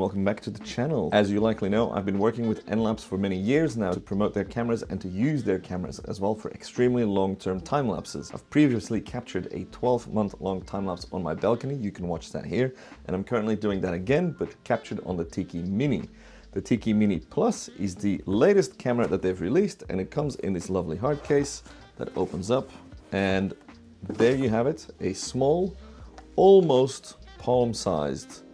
welcome back to the channel. As you likely know, I've been working with N-Labs for many years now to promote their cameras and to use their cameras as well for extremely long-term time lapses. I've previously captured a 12-month-long time lapse on my balcony. You can watch that here, and I'm currently doing that again, but captured on the Tikee Mini. The Tikee Mini Plus is the latest camera that they've released, and it comes in this lovely hard case that opens up, and there you have it, a small, almost palm-sized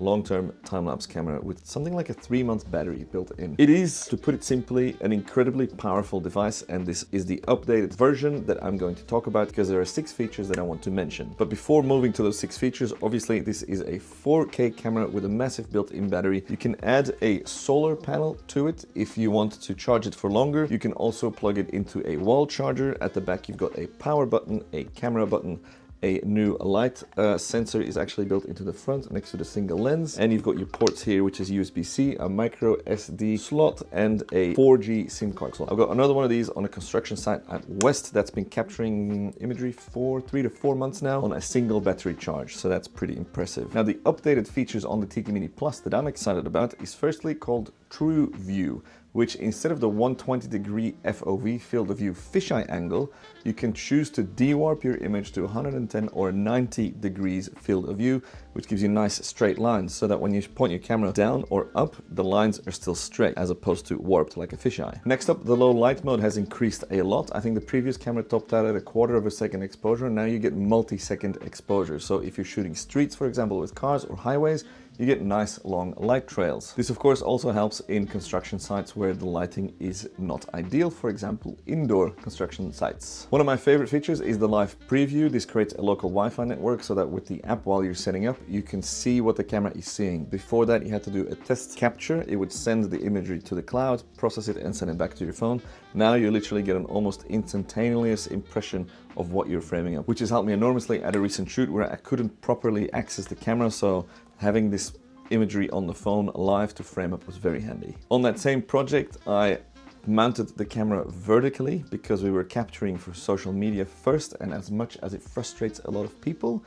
long-term time-lapse camera with something like a 3-month battery built in. It is, to put it simply, an incredibly powerful device, and this is the updated version that I'm going to talk about because there are 6 features that I want to mention. But before moving to those 6 features, obviously this is a 4K camera with a massive built-in battery. You can add a solar panel to it if you want to charge it for longer. You can also plug it into a wall charger. At the back you've got a power button, a camera button, a new light sensor is actually built into the front next to the single lens, and you've got your ports here, which is USB-C, a micro SD slot, and a 4G SIM card slot. I've got another one of these on a construction site at West that's been capturing imagery for 3 to 4 months now on a single battery charge, so that's pretty impressive. Now, the updated features on the Tikee Mini Plus that I'm excited about is firstly called True View, which instead of the 120-degree FOV field of view fisheye angle, you can choose to dewarp your image to 110 or 90 degrees field of view, which gives you nice straight lines so that when you point your camera down or up, the lines are still straight as opposed to warped like a fisheye. Next up, the low light mode has increased a lot. I think the previous camera topped out at a 1/4 second exposure. Now you get multi-second exposure. So if you're shooting streets, for example, with cars or highways, you get nice long light trails. This of course also helps in construction sites where the lighting is not ideal, for example indoor construction sites. One of my favorite features is the live preview. This creates a local Wi-Fi network so that with the app while you're setting up you can see what the camera is seeing. Before that you had to do a test capture. It would send the imagery to the cloud, process it and send it back to your phone. Now you literally get an almost instantaneous impression of what you're framing up, which has helped me enormously at a recent shoot where I couldn't properly access the camera, so having this imagery on the phone live to frame up was very handy. On that same project, I mounted the camera vertically because we were capturing for social media first, and as much as it frustrates a lot of people,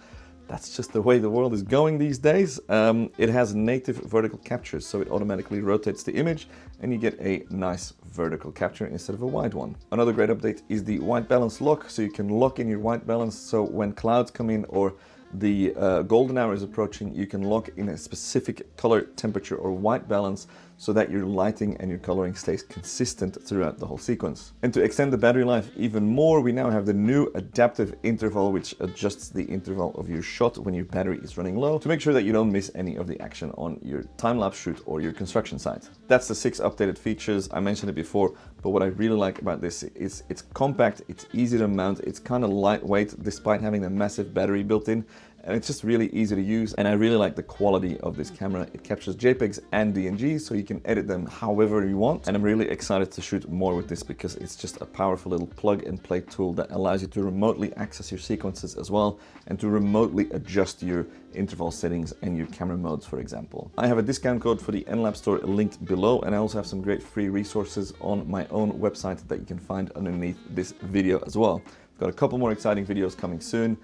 that's just the way the world is going these days. It has native vertical captures, so it automatically rotates the image and you get a nice vertical capture instead of a wide one. Another great update is the white balance lock, so you can lock in your white balance, so when clouds come in or the golden hour is approaching, you can lock in a specific color, temperature or white balance so that your lighting and your coloring stays consistent throughout the whole sequence. And to extend the battery life even more, we now have the new adaptive interval, which adjusts the interval of your shot when your battery is running low to make sure that you don't miss any of the action on your time-lapse shoot or your construction site. That's the 6 updated features. I mentioned it before, but what I really like about this is it's compact, it's easy to mount, it's kind of lightweight despite having a massive battery built in, and it's just really easy to use. And I really like the quality of this camera. It captures JPEGs and DNGs, so you can edit them however you want. And I'm really excited to shoot more with this because it's just a powerful little plug and play tool that allows you to remotely access your sequences as well, and to remotely adjust your interval settings and your camera modes, for example. I have a discount code for the N-Lab store linked below, and I also have some great free resources on my own website that you can find underneath this video as well. I've got a couple more exciting videos coming soon.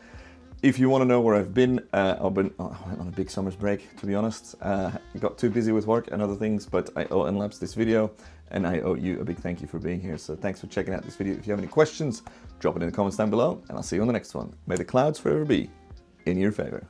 If you want to know where I've been, I went on a big summer's break, to be honest. Got too busy with work and other things, but I owe N-Labs this video, and I owe you a big thank you for being here. So thanks for checking out this video. If you have any questions, drop it in the comments down below, and I'll see you on the next one. May the clouds forever be in your favor.